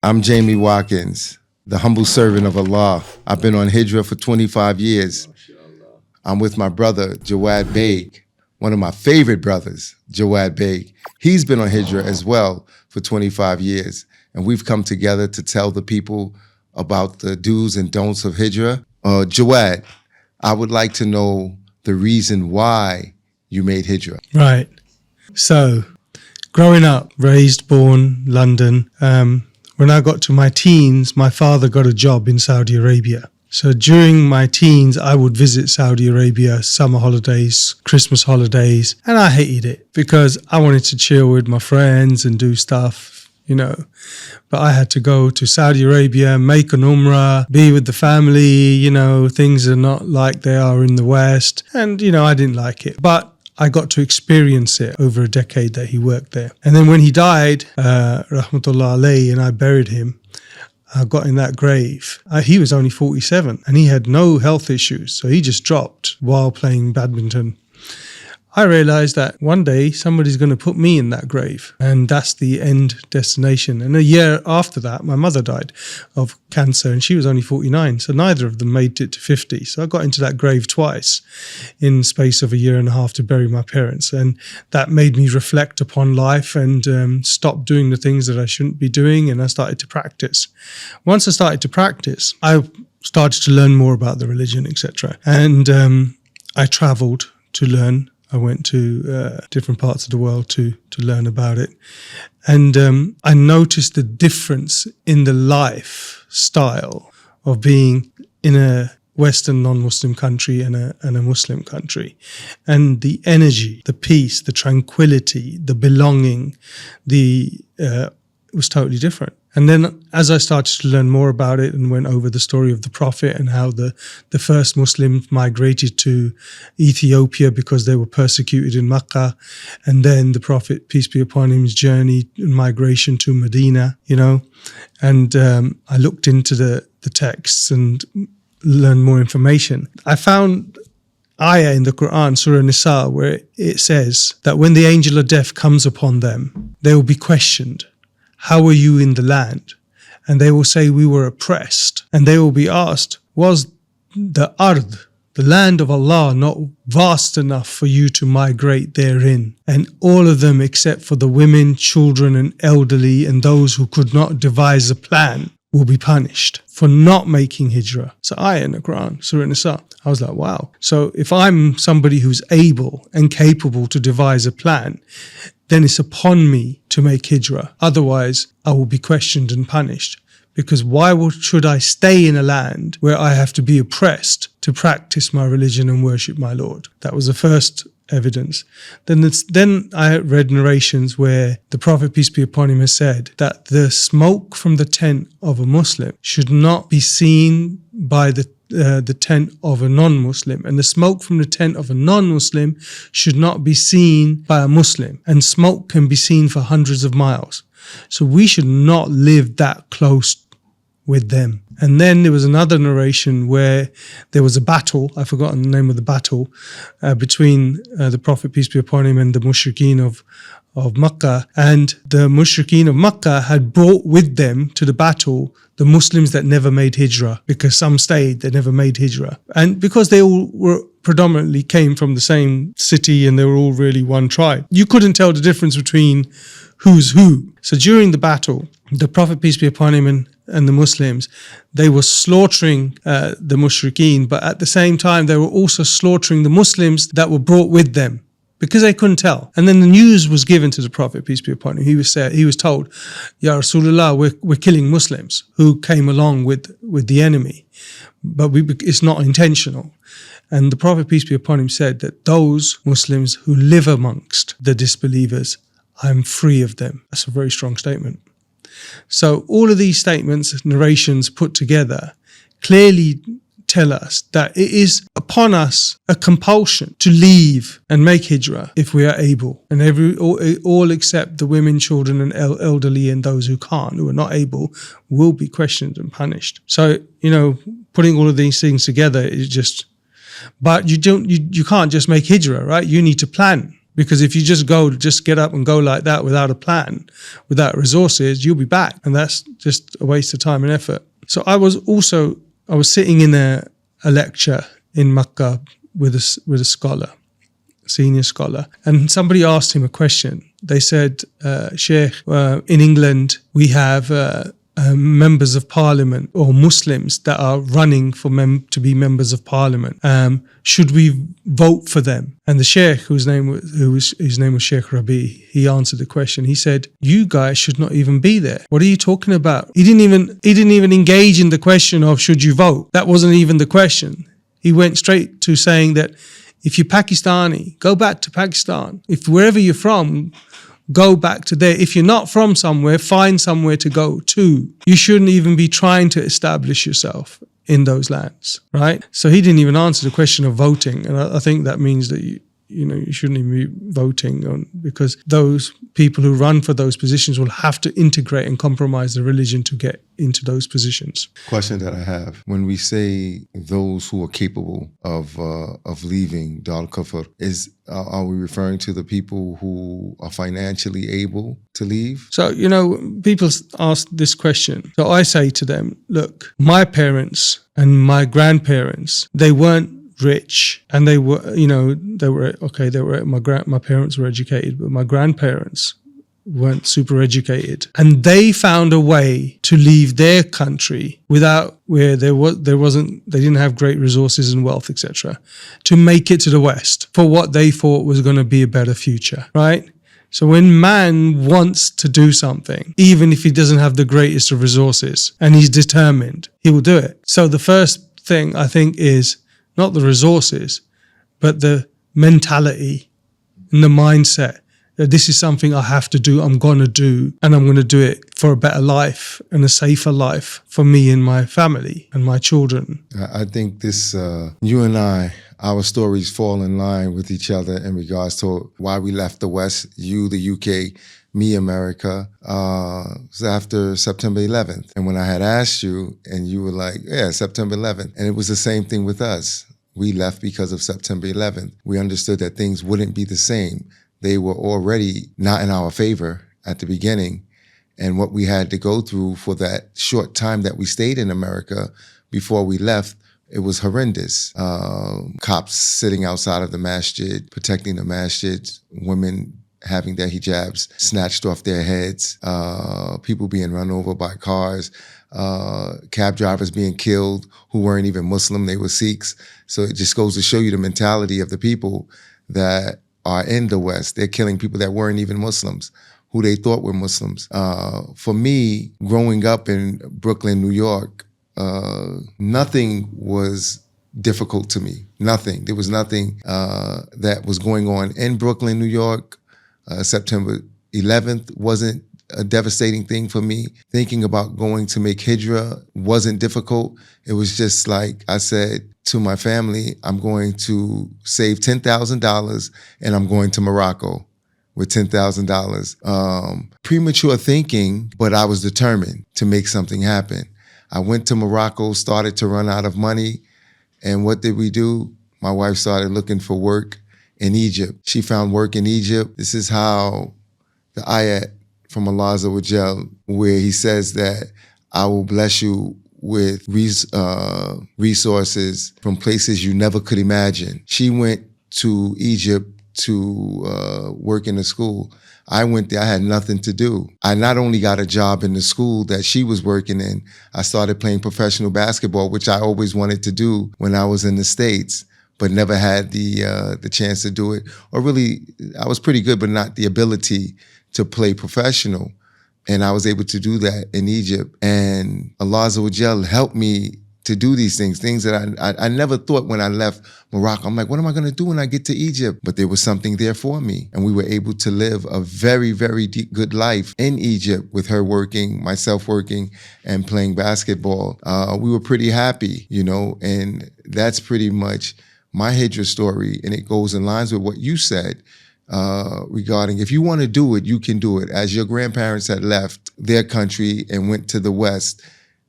I'm Jamie Watkins, the humble servant of Allah. I've been on Hijrah for 25 years. I'm with my brother, Juwaad Beg, one of my favorite brothers, Juwaad Beg. He's been on Hijrah as well for 25 years. And we've come together to tell the people about the do's and don'ts of Hijrah. Juwaad, I would like to know the reason why you made Hijrah. Right. So, growing up, raised, born, London, when I got to my teens, my father got a job in Saudi Arabia. So during my teens, I would visit Saudi Arabia, summer holidays, Christmas holidays, and I hated it because I wanted to chill with my friends and do stuff, you know. But I had to go to Saudi Arabia, make an umrah, be with the family, you know, things are not like they are in the West. And, you know, I didn't like it. But I got to experience it over a decade that he worked there. And then when he died, rahmatullah alayhi, and I buried him, I got in that grave. He was only 47 and he had no health issues. So he just dropped while playing badminton. I realized that one day somebody's going to put me in that grave, and that's the end destination. And a year after that, my mother died of cancer and she was only 49. So neither of them made it to 50. So I got into that grave twice in the space of a year and a half to bury my parents. And that made me reflect upon life and stop doing the things that I shouldn't be doing. And I started to practice. Once I started to practice, I started to learn more about the religion, etc. And I traveled to learn. I went to different parts of the world to learn about it. And I noticed the difference in the lifestyle of being in a Western non-Muslim country and a Muslim country. And the energy, the peace, the tranquility, the belonging, it was totally different. And then as I started to learn more about it and went over the story of the Prophet and how the first Muslims migrated to Ethiopia because they were persecuted in Makkah, and then the Prophet, peace be upon him, his journey and migration to Medina, you know, and I looked into the texts and learned more information. I found ayah in the Quran, Surah Nisa, where it says that when the angel of death comes upon them, they will be questioned. How were you in the land? And they will say, we were oppressed. And they will be asked, was the ard, the land of Allah, not vast enough for you to migrate therein? And all of them, except for the women, children, and elderly, and those who could not devise a plan, will be punished for not making hijrah. So ayah in the Quran, Surah Nisa. I was like, wow. So if I'm somebody who's able and capable to devise a plan, then it's upon me to make hijrah. Otherwise, I will be questioned and punished. Because why should I stay in a land where I have to be oppressed to practice my religion and worship my Lord? That was the first evidence. Then I read narrations where the Prophet, peace be upon him, has said that the smoke from the tent of a Muslim should not be seen by the tent of a non-Muslim, and the smoke from the tent of a non-Muslim should not be seen by a Muslim, and smoke can be seen for hundreds of miles. So we should not live that close with them. And then there was another narration where there was a battle, I've forgotten the name of the battle, between the Prophet, peace be upon him, and the mushrikeen of Makkah. And the mushrikeen of Makkah had brought with them to the battle the Muslims that never made hijrah, because some stayed, they never made hijrah. And because they all were predominantly came from the same city and they were all really one tribe, you couldn't tell the difference between who's who. So during the battle, the Prophet, peace be upon him, and the Muslims, they were slaughtering the mushrikeen, but at the same time they were also slaughtering the Muslims that were brought with them, because they couldn't tell. And then the news was given to the Prophet, peace be upon him. He was told, Ya Rasulullah, we're killing Muslims who came along with the enemy, but it's not intentional. And the Prophet, peace be upon him, said that those Muslims who live amongst the disbelievers, I'm free of them. That's a very strong statement. So all of these statements, narrations put together, clearly tell us that it is upon us a compulsion to leave and make hijrah if we are able. And all except the women, children and elderly and those who can't, who are not able, will be questioned and punished. So, you know, putting all of these things together is just, but you can't just make hijrah, right? You need to plan. Because if you just get up and go like that without a plan, without resources, you'll be back. And that's just a waste of time and effort. So I was sitting in a lecture in Makkah with a scholar, senior scholar, and somebody asked him a question. They said, Sheikh, in England, we have members of parliament or Muslims that are running to be members of parliament. Should we vote for them? And the Sheikh, his name was Sheikh Rabi, he answered the question. He said, "You guys should not even be there. What are you talking about?" He didn't even engage in the question of should you vote. That wasn't even the question. He went straight to saying that if you're Pakistani, go back to Pakistan. If wherever you're from, go back to there. If you're not from somewhere, find somewhere to go to. You shouldn't even be trying to establish yourself in those lands, right? So he didn't even answer the question of voting. And I think that means that you shouldn't even be voting on, because those people who run for those positions will have to integrate and compromise the religion to get into those positions. Question that I have: when we say those who are capable of leaving Dal Kufr, are we referring to the people who are financially able to leave? So, people ask this question. So I say to them, look, my parents and my grandparents, they weren't rich, and my parents were educated, but my grandparents weren't super educated, and they found a way to leave their country where they didn't have great resources and wealth, etc., to make it to the West for what they thought was going to be a better future, right? So when man wants to do something, even if he doesn't have the greatest of resources and he's determined, he will do it. So the first thing I think is not the resources, but the mentality and the mindset that this is something I have to do, I'm going to do, and I'm going to do it for a better life and a safer life for me and my family and my children. I think this, you and I, our stories fall in line with each other in regards to why we left the West, you, the UK, me, America, was after September 11th. And when I had asked you, and you were like, yeah, September 11th. And it was the same thing with us. We left because of September 11th. We understood that things wouldn't be the same. They were already not in our favor at the beginning. And what we had to go through for that short time that we stayed in America before we left, it was horrendous. Cops sitting outside of the masjid, protecting the masjid, women having their hijabs snatched off their heads, people being run over by cars, cab drivers being killed who weren't even Muslim, they were Sikhs. So it just goes to show you the mentality of the people that are in the West. They're killing people that weren't even Muslims, who they thought were Muslims. For me, growing up in Brooklyn, New York, nothing was difficult to me. Nothing. There was nothing that was going on in Brooklyn, New York. September 11th wasn't a devastating thing for me. Thinking about going to make Hijrah wasn't difficult. It was just like I said to my family, I'm going to save $10,000 and I'm going to Morocco with $10,000. Premature thinking, but I was determined to make something happen. I went to Morocco, started to run out of money. And what did we do? My wife started looking for work in Egypt. She found work in Egypt. This is how the ayat from Allah Azza wa Jal, where he says that I will bless you with resources from places you never could imagine. She went to Egypt to work in a school. I went there, I had nothing to do. I not only got a job in the school that she was working in, I started playing professional basketball, which I always wanted to do when I was in the States, but never had the chance to do it. Or really, I was pretty good, but not the ability to play professional. And I was able to do that in Egypt. And Allah Azza wa Jal helped me to do these things that I never thought when I left Morocco. I'm like, what am I going to do when I get to Egypt? But there was something there for me. And we were able to live a very, very good life in Egypt with her working, myself working, and playing basketball. We were pretty happy, and that's pretty much my Hijrah story. And it goes in lines with what you said regarding if you want to do it, you can do it. As your grandparents had left their country and went to the West,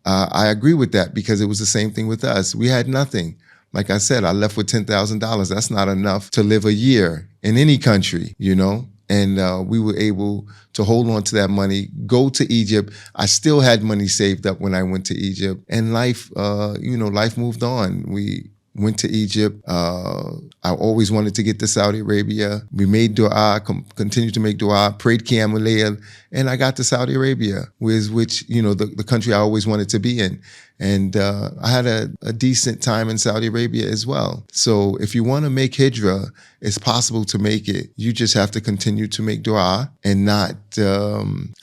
I agree with that because it was the same thing with us. We had nothing. Like I said, I left with $10,000. That's not enough to live a year in any country, you know. And we were able to hold on to that money, go to Egypt. I still had money saved up when I went to Egypt, and life, life moved on. We went to Egypt. I always wanted to get to Saudi Arabia. We made dua, continued to make dua, prayed Qiyamul Layl, and I got to Saudi Arabia, which the country I always wanted to be in. And I had a decent time in Saudi Arabia as well. So if you want to make hijrah, it's possible to make it. You just have to continue to make dua and not, and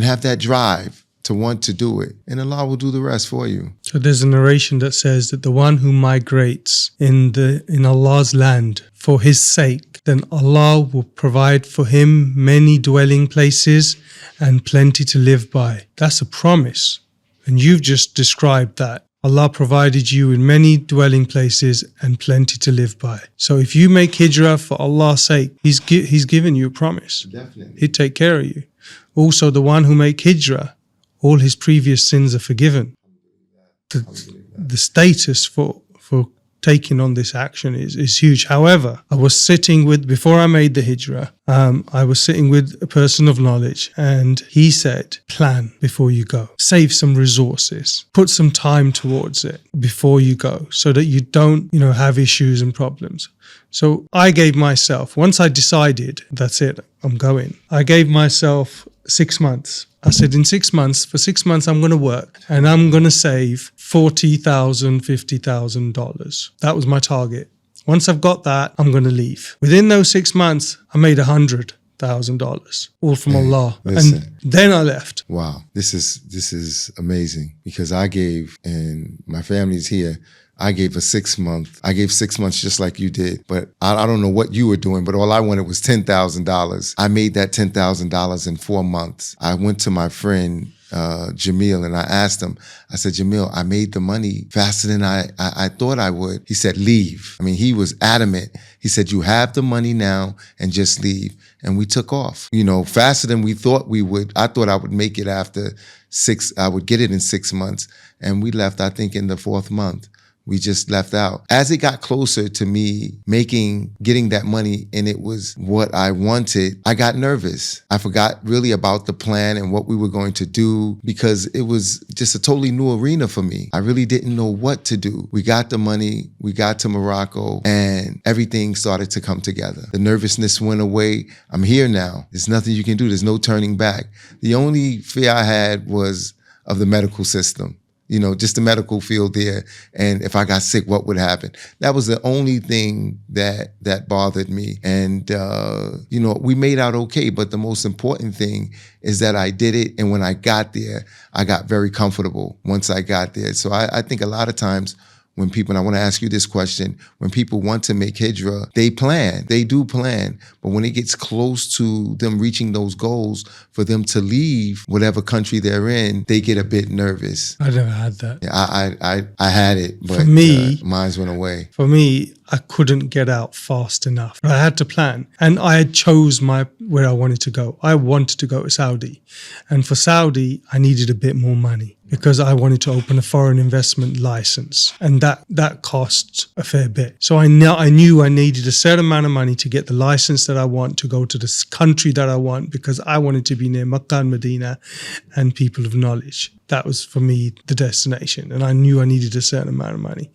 have that drive to want to do it. And Allah will do the rest for you. So there's a narration that says that the one who migrates in Allah's land for his sake, then Allah will provide for him many dwelling places and plenty to live by. That's a promise. And you've just described that. Allah provided you with many dwelling places and plenty to live by. So if you make hijrah for Allah's sake, He's given you a promise. Definitely. He'd take care of you. Also, the one who make hijrah, all his previous sins are forgiven. The status for taking on this action is huge. However, before I made the hijrah, I was sitting with a person of knowledge, and he said, plan before you go. Save some resources. Put some time towards it before you go so that you don't, have issues and problems. So I gave myself, once I decided, that's it, I'm going, I gave myself 6 months. I said, for 6 months, I'm going to work and I'm going to save $40,000, $50,000. That was my target. Once I've got that, I'm going to leave. Within those 6 months, I made $100,000, all from Allah. Listen. And then I left. Wow. This is amazing, because I gave, and my family's here, I gave 6 months. I gave 6 months just like you did. But I don't know what you were doing, but all I wanted was $10,000. I made that $10,000 in 4 months. I went to my friend, Jamil, and I asked him, I said, Jamil, I made the money faster than I thought I would. He said, leave. I mean, he was adamant. He said, you have the money now and just leave. And we took off, faster than we thought we would. I thought I would make it I would get it in 6 months. And we left, I think, in the 4th month. We just left out. As it got closer to me getting that money, and it was what I wanted, I got nervous. I forgot really about the plan and what we were going to do, because it was just a totally new arena for me. I really didn't know what to do. We got the money, we got to Morocco, and everything started to come together. The nervousness went away. I'm here now. There's nothing you can do. There's no turning back. The only fear I had was of the medical system. Just the medical field there. And if I got sick, what would happen? That was the only thing that bothered me. And, we made out okay. But the most important thing is that I did it. And when I got there, I got very comfortable once I got there. So I think a lot of times when people, and I want to ask you this question, when people want to make hijrah, they do plan. But when it gets close to them reaching those goals, for them to leave whatever country they're in, they get a bit nervous. I never had that. Yeah, I had it, but for me, mine went away. For me, I couldn't get out fast enough. I had to plan, and I had chose where I wanted to go. I wanted to go to Saudi, and for Saudi, I needed a bit more money, because I wanted to open a foreign investment license, and that costs a fair bit. So I knew I needed a certain amount of money to get the license that I want, to go to the country that I want, because I wanted to be near Makkah and Medina and people of knowledge. That was, for me, the destination. And I knew I needed a certain amount of money.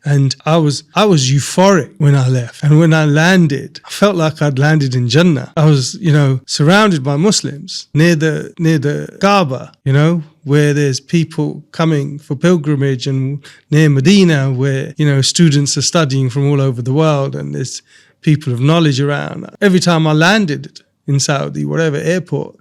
And I was euphoric when I left. And when I landed, I felt like I'd landed in Jannah. I was, surrounded by Muslims near the Kaaba, where there's people coming for pilgrimage, and near Medina, where, students are studying from all over the world, and there's people of knowledge around. Every time I landed in Saudi, whatever airport,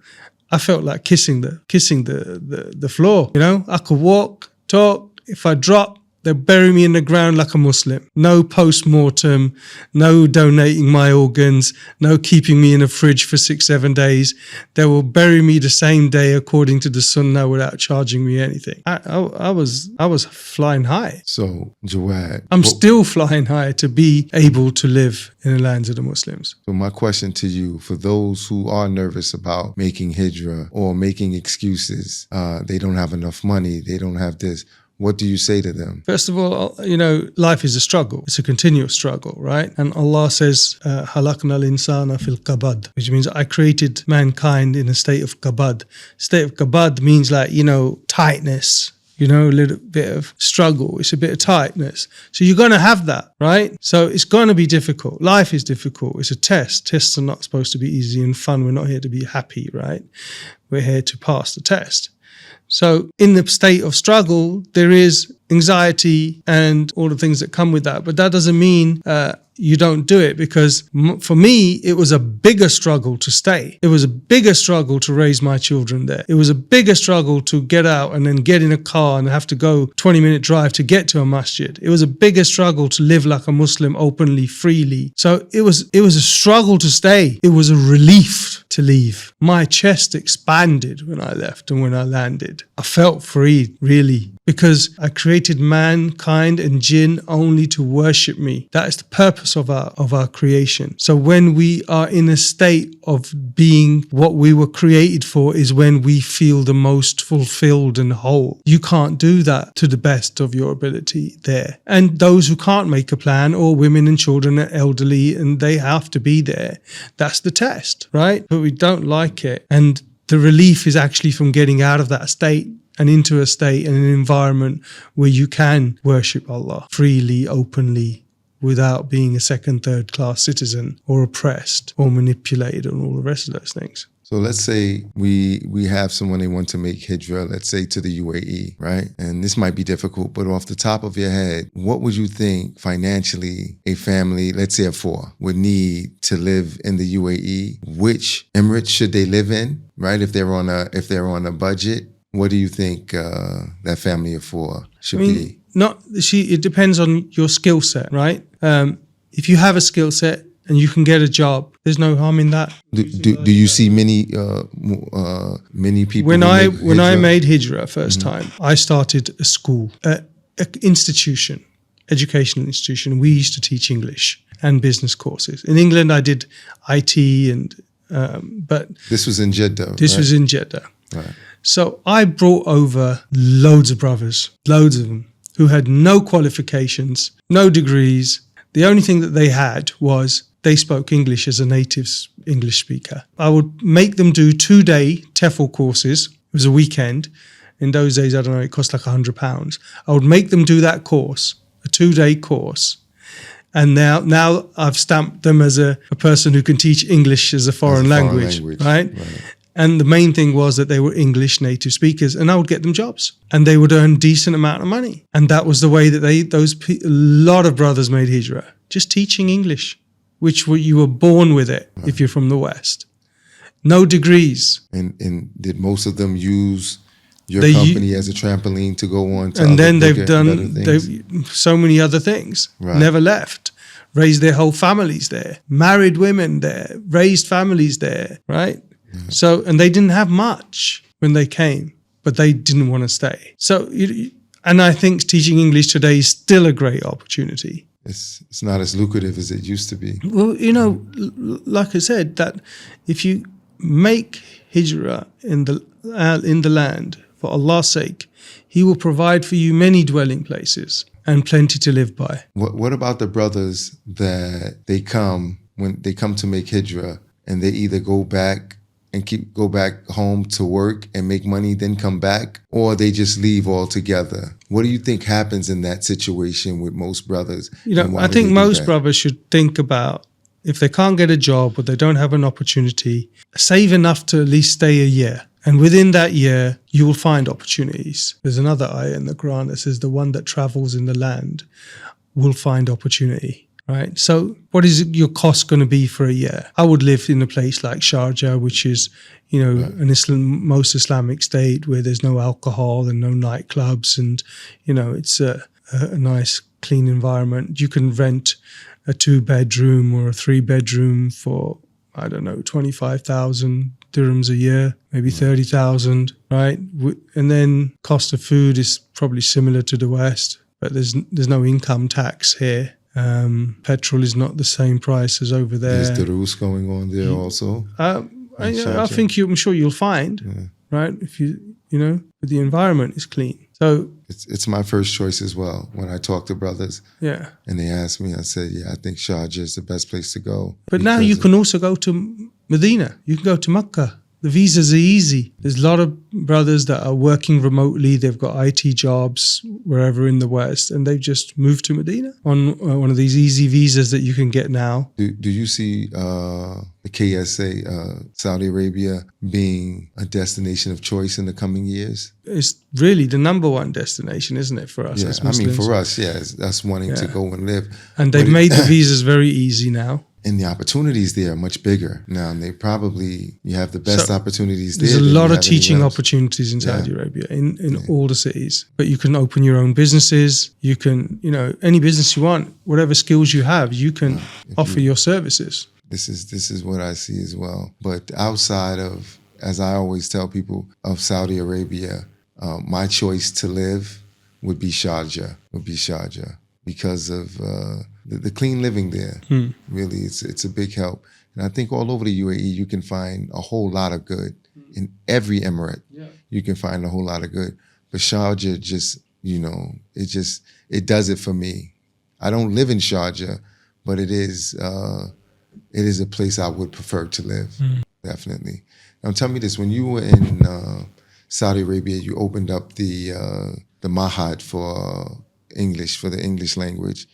I felt like kissing the floor. I could walk, talk. If I drop, they'll bury me in the ground like a Muslim. No post-mortem, no donating my organs, no keeping me in a fridge for 6-7 days. They will bury me the same day according to the Sunnah without charging me anything. I was flying high. So, Juwaad, I'm still flying high to be able to live in the lands of the Muslims. So my question to you, for those who are nervous about making hijrah or making excuses, they don't have enough money, they don't have this, what do you say to them? First of all, life is a struggle. It's a continuous struggle, right? And Allah says, "Halakna al-insana fil kabad," which means I created mankind in a state of kabad. State of kabad means like, tightness, a little bit of struggle. It's a bit of tightness. So you're going to have that, right? So it's going to be difficult. Life is difficult. It's a test. Tests are not supposed to be easy and fun. We're not here to be happy, right? We're here to pass the test. So in the state of struggle, there is anxiety and all the things that come with that. But that doesn't mean you don't do it, because for me, it was a bigger struggle to stay. It was a bigger struggle to raise my children there. It was a bigger struggle to get out and then get in a car and have to go 20-minute drive to get to a masjid. It was a bigger struggle to live like a Muslim openly, freely. So it was a struggle to stay. It was a relief to leave. My chest expanded when I left and when I landed. I felt free, really, because I created mankind and jinn only to worship me. That is the purpose of our creation. So when we are in a state of being what we were created for is when we feel the most fulfilled and whole. You can't do that to the best of your ability there. And those who can't make a plan, or women and children and elderly, and they have to be there, that's the test, right? But we don't like it. And the relief is actually from getting out of that state and into a state and an environment where you can worship Allah freely, openly, without being a second, third class citizen or oppressed or manipulated and all the rest of those things. So let's say we have someone they want to make hijrah, let's say to the UAE, right? And this might be difficult, but off the top of your head, what would you think financially a family, let's say of 4, would need to live in the UAE? Which Emirates should they live in, right? If they're on a budget, what do you think that family of 4 should be? It depends on your skill set, right? If you have a skill set and you can get a job, there's no harm in that. Do you see many people? When I made hijrah first time, I started a school, an institution, educational institution. We used to teach English and business courses. In England, I did IT but this was in Jeddah. This was in Jeddah. Right. So I brought over loads of brothers, loads of them, who had no qualifications, no degrees. The only thing that they had was they spoke English as a native English speaker. I would make them do 2-day TEFL courses. It was a weekend. In those days, I don't know, it cost like £100. I would make them do that course, a 2-day course. And now I've stamped them as a person who can teach English as a foreign language, right? And the main thing was that they were English native speakers, and I would get them jobs, and they would earn a decent amount of money. And that was the way that a lot of brothers made hijrah, just teaching English, which you were born with it if you're from the West. No degrees. And did most of them use your company as a trampoline to go on to and then they've done so many other things, never left. Raised their whole families there, married women there, raised families there, right? So, and they didn't have much when they came, but they didn't want to stay. So, and I think teaching English today is still a great opportunity. It's not as lucrative as it used to be. Well, like I said, that if you make hijrah in the land for Allah's sake, He will provide for you many dwelling places and plenty to live by. What about the brothers that when they come to make hijrah and they either go back home to work and make money, then come back, or they just leave altogether? What do you think happens in that situation with most brothers? I think most brothers should think about, if they can't get a job or they don't have an opportunity, save enough to at least stay a year. And within that year, you will find opportunities. There's another ayah in the Quran that says the one that travels in the land will find opportunity. Right. So what is your cost going to be for a year? I would live in a place like Sharjah, which is, most Islamic state where there's no alcohol and no nightclubs, and, it's a nice, clean environment. You can rent a 2-bedroom or a 3-bedroom for, 25,000 dirhams a year, maybe 30,000, right? And then cost of food is probably similar to the West, but there's no income tax here. Petrol is not the same price as over there. There's the rules going on there also. I'm sure you'll find. right? If but the environment is clean. So It's my first choice as well. When I talk to brothers yeah. and they ask me, I said, yeah, I think Sharjah is the best place to go. But now you can also go to Medina. You can go to Mecca. The visas are easy. There's a lot of brothers that are working remotely. They've got IT jobs wherever in the West, and they've just moved to Medina on one of these easy visas that you can get now. Do you see the KSA, Saudi Arabia, being a destination of choice in the coming years? It's really the number one destination, isn't it, for us Yeah, as Muslims? for us, that's wanting to go and live. And they've made the visas very easy now. And the opportunities there are much bigger now. And you have the best opportunities there. There's a lot of teaching opportunities in Saudi Arabia, in all the cities. But you can open your own businesses. You can, any business you want, whatever skills you have, you can offer your services. This is what I see as well. But outside of, as I always tell people, of Saudi Arabia, my choice to live would be Sharjah, because of the clean living there. Really, it's a big help. And I think all over the UAE, you can find a whole lot of good. In every emirate, you can find a whole lot of good. But Sharjah just, it does it for me. I don't live in Sharjah, but it is a place I would prefer to live, definitely. Now tell me this, when you were in Saudi Arabia, you opened up the Mahad for the English language.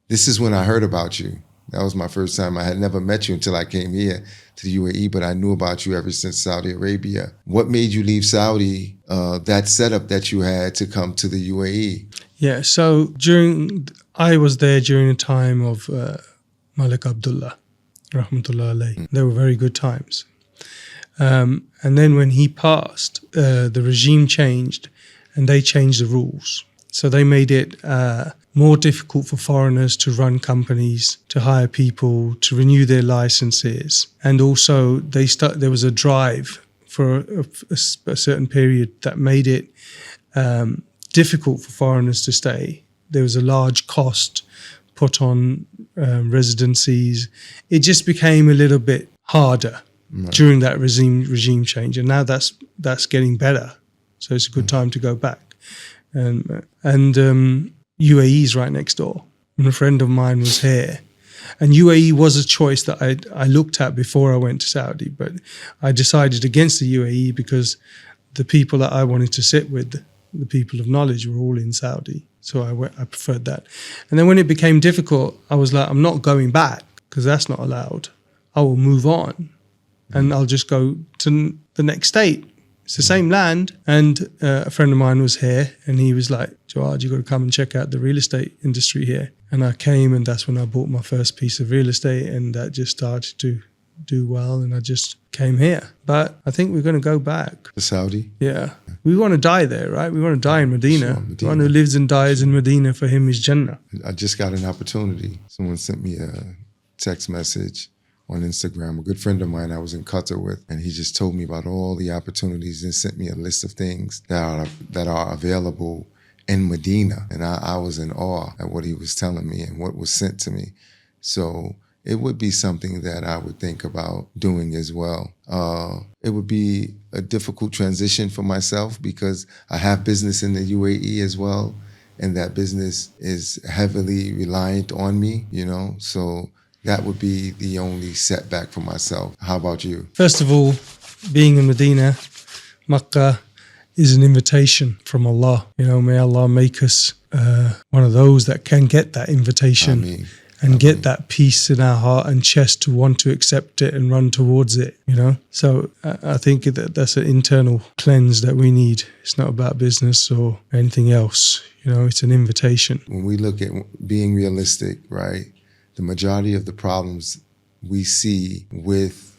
This is when I heard about you. That was my first time. I had never met you until I came here to the UAE, but I knew about you ever since Saudi Arabia. What made you leave Saudi, that setup that you had, to come to the UAE? Yeah, so I was there during the time of Malik Abdullah, rahmatullah alayhi. They were very good times. And then when he passed, the regime changed and they changed the rules. So they made it more difficult for foreigners to run companies, to hire people, to renew their licenses. And also there was a drive for a certain period that made it difficult for foreigners to stay. There was a large cost put on residencies. It just became a little bit harder during that regime change. And now that's getting better. So it's a good time to go back. And UAE is right next door. And a friend of mine was here. And UAE was a choice that I looked at before I went to Saudi, but I decided against the UAE because the people that I wanted to sit with, the people of knowledge, were all in Saudi. So I preferred that. And then when it became difficult, I was like, I'm not going back because that's not allowed. I will move on and I'll just go to the next state. It's the same land. And a friend of mine was here and he was like, Juwaad, you got to come and check out the real estate industry here. And I came, and that's when I bought my first piece of real estate, and that just started to do well, and I just came here. But I think we're going to go back. To Saudi? Yeah. We want to die there, right? We want to die in Medina. Sure, The one who lives and dies in Medina, for him is Jannah. I just got an opportunity. Someone sent me a text message on Instagram, a good friend of mine I was in Qatar with, and he just told me about all the opportunities and sent me a list of things that are available in Medina. And I was in awe at what he was telling me and what was sent to me. So it would be something that I would think about doing as well. It would be a difficult transition for myself because I have business in the UAE as well, and that business is heavily reliant on me, so that would be the only setback for myself. How about you? First of all, being in Medina, Makkah, is an invitation from Allah. May Allah make us one of those that can get that invitation and get that peace in our heart and chest to want to accept it and run towards it, So I think that's an internal cleanse that we need. It's not about business or anything else. It's an invitation. When we look at being realistic, right, the majority of the problems we see with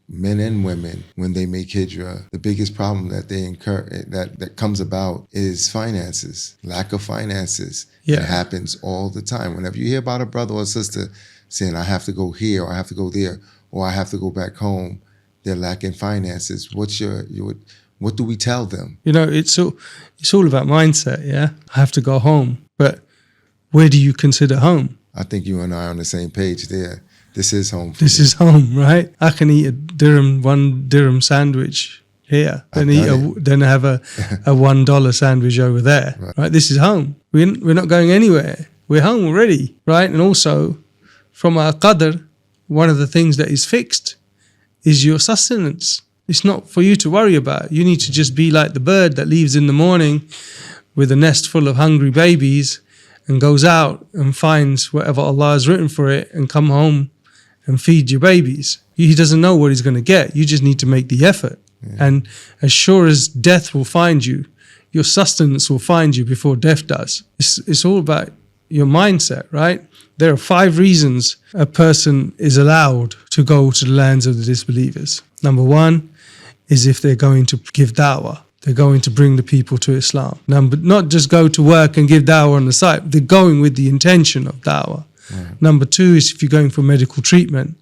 men and women when they make hijrah, the biggest problem that they incur, that comes about, is finances, lack of finances. Yeah. It happens all the time. Whenever you hear about a brother or sister saying, I have to go here, or I have to go there, or I have to go back home, they're lacking finances. What do we tell them? It's all about mindset, yeah? I have to go home. But where do you consider home? I think you and I are on the same page there. This is home. This is home, right? I can eat a 1 dirham sandwich here I've than have a $1 sandwich over there. Right? This is home. We're not going anywhere. We're home already, right? And also, from our qadr, one of the things that is fixed is your sustenance. It's not for you to worry about. You need to just be like the bird that leaves in the morning with a nest full of hungry babies and goes out and finds whatever Allah has written for it and come home and feed your babies. He doesn't know what he's going to get. You just need to make the effort. Yeah. And as sure as death will find you, your sustenance will find you before death does. It's all about your mindset, right? There are 5 reasons a person is allowed to go to the lands of the disbelievers. Number 1 is if they're going to give da'wah. They're going to bring the people to Islam. Not just go to work and give da'wah on the side. They're going with the intention of da'wah. Right. Number 2 is if you're going for medical treatment.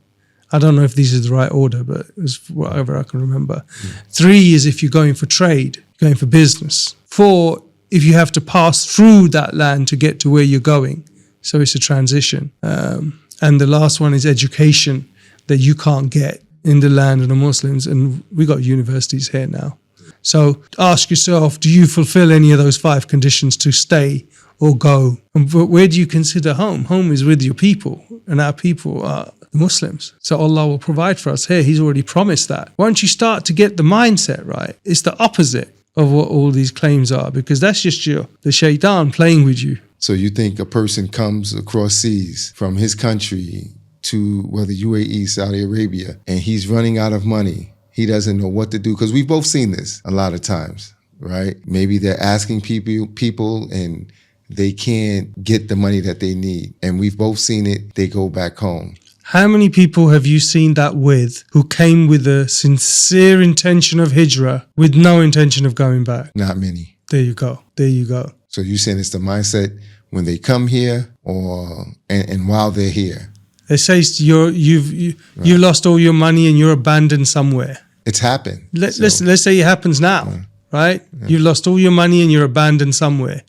I don't know if these are the right order, but it's whatever I can remember. 3 is if you're going for trade, going for business. 4, if you have to pass through that land to get to where you're going. So it's a transition. And the last one is education that you can't get in the land of the Muslims. And we got universities here now. So ask yourself, do you fulfill any of those 5 conditions to stay or go? And where do you consider home? Home is with your people, and our people are the Muslims. So Allah will provide for us here. He's already promised that. Once you start to get the mindset right, it's the opposite of what all these claims are, because that's just the shaitan playing with you. So you think a person comes across seas from his country to whether UAE, Saudi Arabia, and he's running out of money. He doesn't know what to do, because we've both seen this a lot of times, right? Maybe they're asking people and they can't get the money that they need. And we've both seen it. They go back home. How many people have you seen that with who came with a sincere intention of hijrah with no intention of going back? Not many. There you go. There you go. So you're saying it's the mindset when they come here and while they're here. They say you've lost all your money and you're abandoned somewhere. It's happened. Let's say it happens now, right? Yeah. You've lost all your money and you're abandoned somewhere.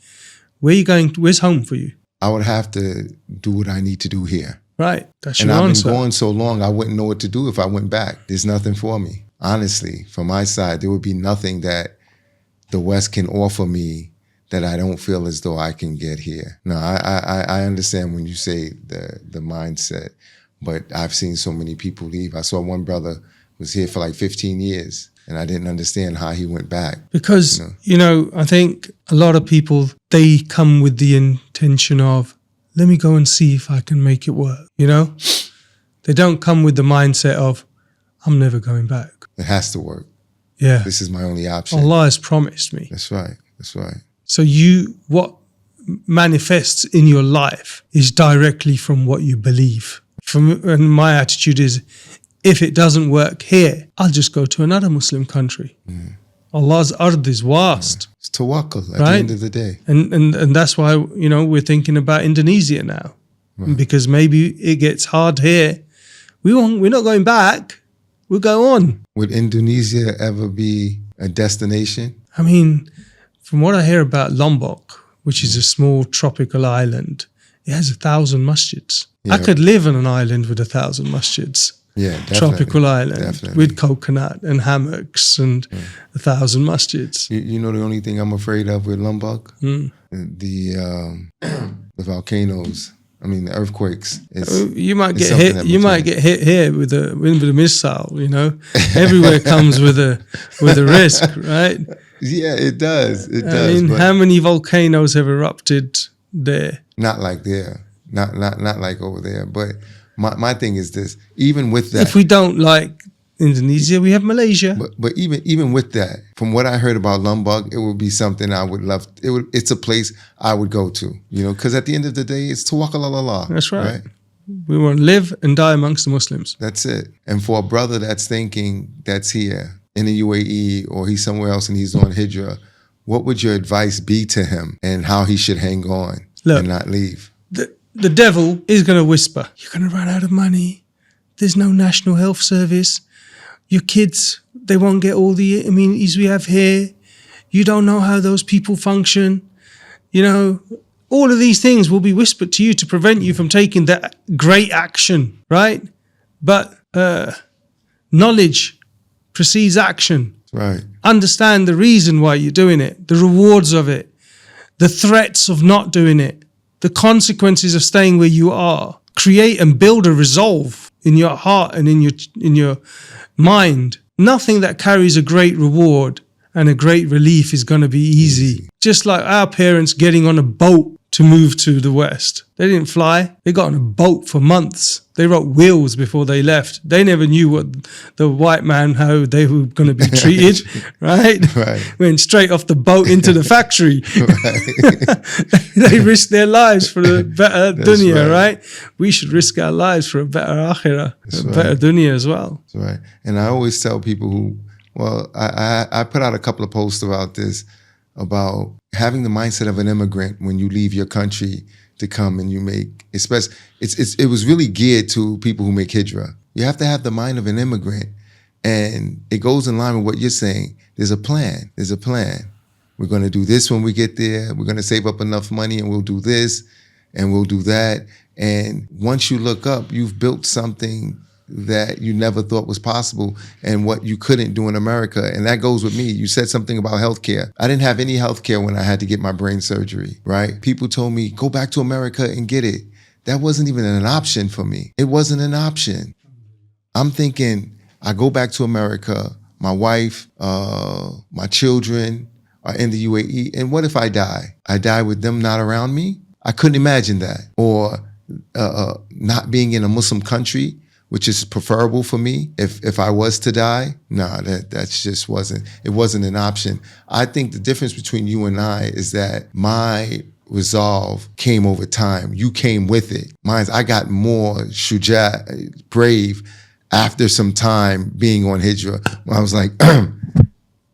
Where are you going? Where's home for you? I would have to do what I need to do here. Right. That's your answer. And I've answer. been going so long, I wouldn't know what to do if I went back. There's nothing for me. Honestly, from my side, there would be nothing that the West can offer me that I don't feel as though I can get here. No, I understand when you say the mindset, but I've seen so many people leave. I saw one brother was here for like 15 years, and I didn't understand how he went back. Because, I think a lot of people, they come with the intention of, let me go and see if I can make it work, They don't come with the mindset of, I'm never going back. It has to work. Yeah. This is my only option. Allah has promised me. That's right. That's right. So what manifests in your life is directly from what you believe. And my attitude is, if it doesn't work here, I'll just go to another Muslim country. Allah's ard is vast. It's tawakkul at right? the end of the day. And that's why, we're thinking about Indonesia now. Right. Because maybe it gets hard here. We're not going back. We'll go on. Would Indonesia ever be a destination? I mean, from what I hear about Lombok, which is a small tropical island, it has 1,000 masjids. Yeah. I could live on an island with 1,000 masjids. Yeah, definitely. Tropical island Definitely. with coconut and hammocks and 1,000 masjids. You know the only thing I'm afraid of with Lombok? The volcanoes. I mean, the earthquakes. You might get hit. You might get hit here with a missile. Everywhere comes with a risk, right? Yeah, it does. It does. I mean, how many volcanoes have erupted there? Not like there. Not like over there. But my thing is this: even with that, if we don't like Indonesia, we have Malaysia. But even with that, from what I heard about Lombok, it would be something I would love. It's a place I would go to, because at the end of the day, it's tawakkul ala Allah. That's right. We want to live and die amongst the Muslims. That's it. And for a brother that's thinking that's here in the UAE or he's somewhere else and he's on Hijrah, what would your advice be to him and how he should hang on and not leave? The devil is going to whisper, you're going to run out of money. There's no national health service. Your kids, they won't get all the amenities we have here. You don't know how those people function. All of these things will be whispered to you to prevent you from taking that great action, right? But knowledge precedes action. Right. Understand the reason why you're doing it, the rewards of it, the threats of not doing it, the consequences of staying where you are. Create and build a resolve in your heart and in your mind. Nothing that carries a great reward and a great relief is going to be easy. Just like our parents getting on a boat to move to the West. They didn't fly. They got on a boat for months. They wrote wills before they left. They never knew what the white man, how they were going to be treated, right? Right. Went straight off the boat into the factory. They risked their lives for a better dunya, right. We should risk our lives for a better akhirah, better dunya as well. That's right. And I always tell people who, well, I put out a couple of posts about this, about having the mindset of an immigrant when you leave your country to come and you make, especially, it was really geared to people who make hijrah. You have to have the mind of an immigrant, and it goes in line with what you're saying. There's a plan. There's a plan. We're going to do this when we get there. We're going to save up enough money and we'll do this and we'll do that. And once you look up, you've built something that you never thought was possible and what you couldn't do in America. And that goes with me. You said something about healthcare. I didn't have any healthcare when I had to get my brain surgery, right? People told me, go back to America and get it. That wasn't even an option for me. It wasn't an option. I'm thinking, I go back to America, my wife, my children are in the UAE, and what if I die? I die with them not around me? I couldn't imagine that. Or not being in a Muslim country, which is preferable for me if I was to die. No, that just wasn't an option. I think the difference between you and I is that my resolve came over time. You came with it. I got more shuja, brave, after some time being on Hijrah. I was like,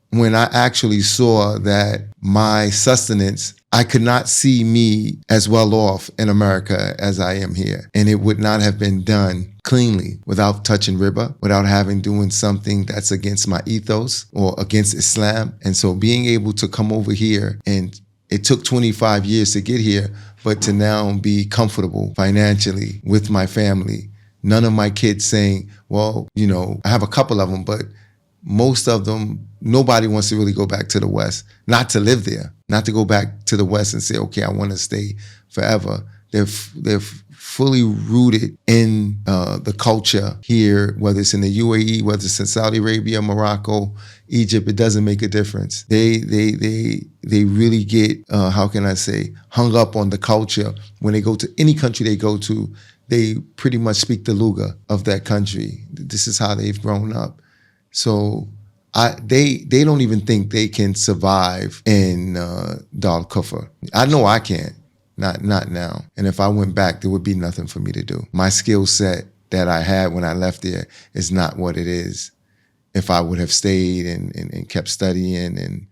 when I actually saw that my sustenance, I could not see me as well off in America as I am here. And it would not have been done cleanly without touching riba, without doing something that's against my ethos or against Islam. And so being able to come over here, and it took 25 years to get here, but to now be comfortable financially with my family. None of my kids saying, well, I have a couple of them, but most of them, nobody wants to really go back to the West, not to live there, not to go back to the West and say, okay, I want to stay forever. They're fully rooted in the culture here, whether it's in the UAE, whether it's in Saudi Arabia, Morocco, Egypt, it doesn't make a difference. They really get, hung up on the culture. When they go to any country they go to, they pretty much speak the Luga of that country. This is how they've grown up. So they don't even think they can survive in Dar Kufr. I know I can't, not now. And if I went back, there would be nothing for me to do. My skill set that I had when I left there is not what it is. If I would have stayed and kept studying, and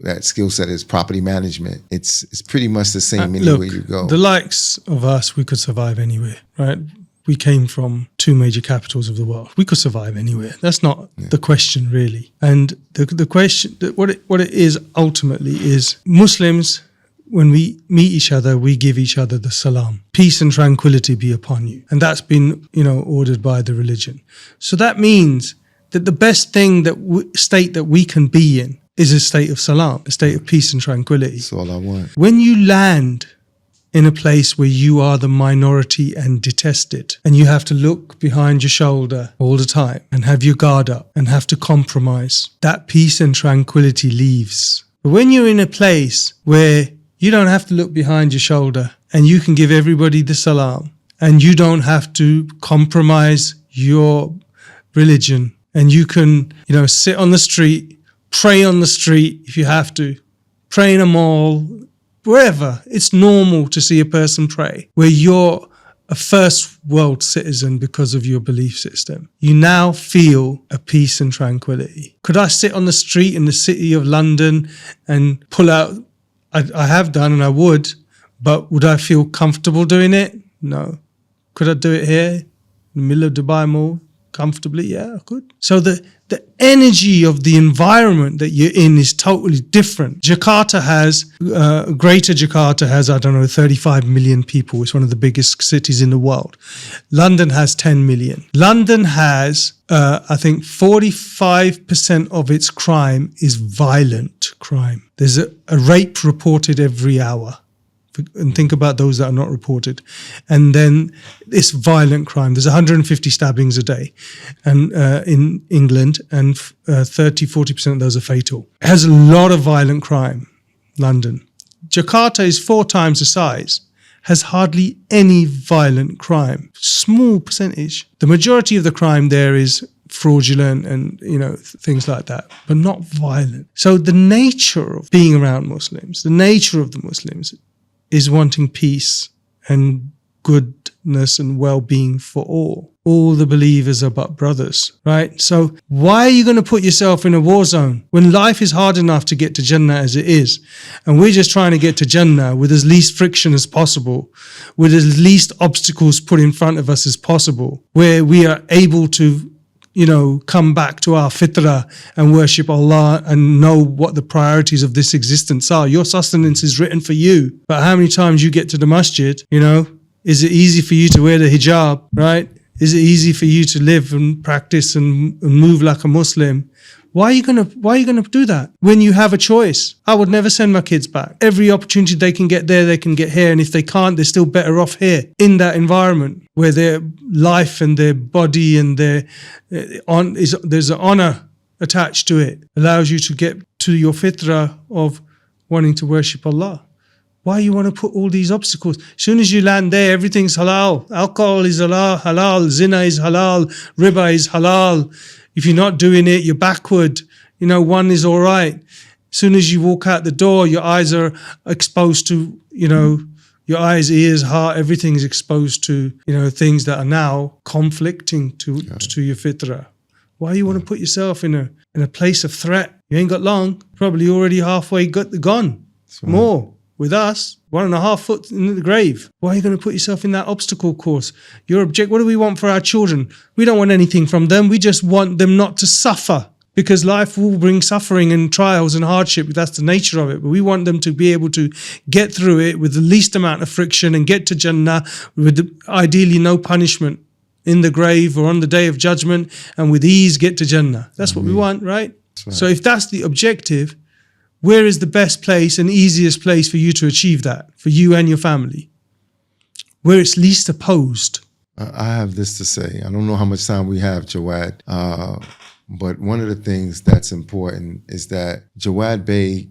that skill set is property management. It's pretty much the same anywhere you go. The likes of us, we could survive anywhere, right? We came from two major capitals of the world. We could survive anywhere. That's not the question, really. And the question, what it is ultimately is Muslims, when we meet each other, we give each other the salam. Peace and tranquility be upon you. And that's been, ordered by the religion. So that means that the best thing state that we can be in is a state of salam, a state of peace and tranquility. That's all I want. When you land in a place where you are the minority and detested, and you have to look behind your shoulder all the time and have your guard up and have to compromise, that peace and tranquility leaves. But when you're in a place where you don't have to look behind your shoulder and you can give everybody the salam, and you don't have to compromise your religion, and you can, sit on the street, pray on the street if you have to, pray in a mall, wherever. It's normal to see a person pray, where you're a first world citizen because of your belief system. You now feel a peace and tranquility. Could I sit on the street in the city of London and pull out? I have done, and I would, but would I feel comfortable doing it? No. Could I do it here in the middle of Dubai Mall? comfortably. Yeah, I could. So the energy of the environment that you're in is totally different. Greater Jakarta has, I don't know, 35 million people. It's one of the biggest cities in the world. London has 10 million. London has, I think, 45% of its crime is violent crime. There's a rape reported every hour. And think about those that are not reported. And then it's violent crime. There's 150 stabbings a day and in England, and 30-40% of those are fatal. It has a lot of violent crime, London. Jakarta is 4 times the size, has hardly any violent crime. Small percentage. The majority of the crime there is fraudulent and, things like that, but not violent. So the nature of being around Muslims, the nature of the Muslims is wanting peace and goodness and well-being for all. All the believers are but brothers, right? So why are you going to put yourself in a war zone when life is hard enough to get to Jannah as it is? And we're just trying to get to Jannah with as least friction as possible, with as least obstacles put in front of us as possible, where we are able to come back to our fitrah and worship Allah and know what the priorities of this existence are. Your sustenance is written for you. But how many times you get to the masjid, is it easy for you to wear the hijab, right? Is it easy for you to live and practice and move like a Muslim? Why are you gonna do that when you have a choice? I would never send my kids back. Every opportunity they can get there, they can get here. And if they can't, they're still better off here in that environment where their life and their body and there's an honor attached to it. Allows you to get to your fitrah of wanting to worship Allah. Why you want to put all these obstacles? As soon as you land there, everything's halal. Alcohol is halal. Zina is halal. Riba is halal. If you're not doing it, you're backward. One is all right. As soon as you walk out the door, your eyes are exposed to, your eyes, ears, heart, everything is exposed to, things that are now conflicting to your fitrah. Why you want to put yourself in a place of threat? You ain't got long. Probably already halfway gone. Right. More. With us, 1.5 foot in the grave. Why are you going to put yourself in that obstacle course? What do we want for our children? We don't want anything from them. We just want them not to suffer, because life will bring suffering and trials and hardship. That's the nature of it. But we want them to be able to get through it with the least amount of friction and get to Jannah with ideally no punishment in the grave or on the day of judgment, and with ease get to Jannah. That's what we want, right? That's right. So if that's the objective, where is the best place and easiest place for you to achieve that, for you and your family? Where it's least opposed. I have this to say. I don't know how much time we have, Juwaad, but one of the things that's important is that Juwaad Bey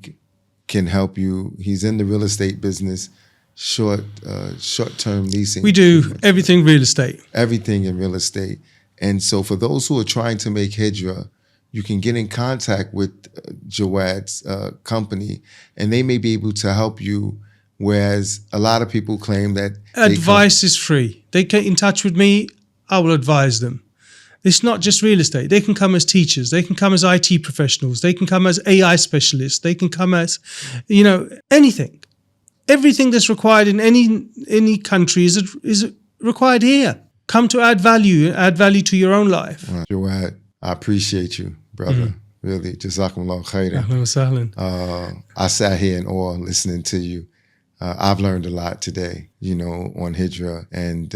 can help you. He's in the real estate business, short-term leasing. We do everything real estate. Everything in real estate. And so for those who are trying to make Hijrah, you can get in contact with Juwaad's company, and they may be able to help you, whereas a lot of people claim that advice is free. They get in touch with me, I will advise them. It's not just real estate. They can come as teachers. They can come as IT professionals. They can come as AI specialists. They can come as, anything. Everything that's required in any country is required here. Come to add value to your own life. Juwaad, I appreciate you, brother. Really, Jazakumullah khairan. I sat here in awe listening to you. I've learned a lot today, on Hijrah, and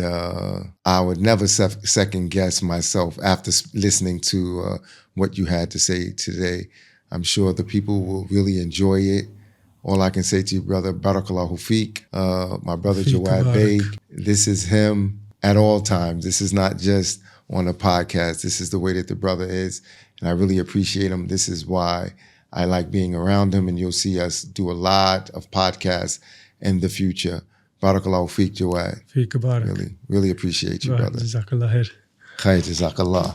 I would never second guess myself after listening to what you had to say today. I'm sure the people will really enjoy it. All I can say to you, brother, Barakallahu Feek, my brother Juwaad Bey, this is him at all times. This is not just on a podcast. This is the way that the brother is, and I really appreciate him. This is why I like being around him, and you'll see us do a lot of podcasts in the future. Barakallahu Feek, Juwaad. Feek Barak. Really appreciate you, brother. Jazakallah khair. Khair, Jazakallah.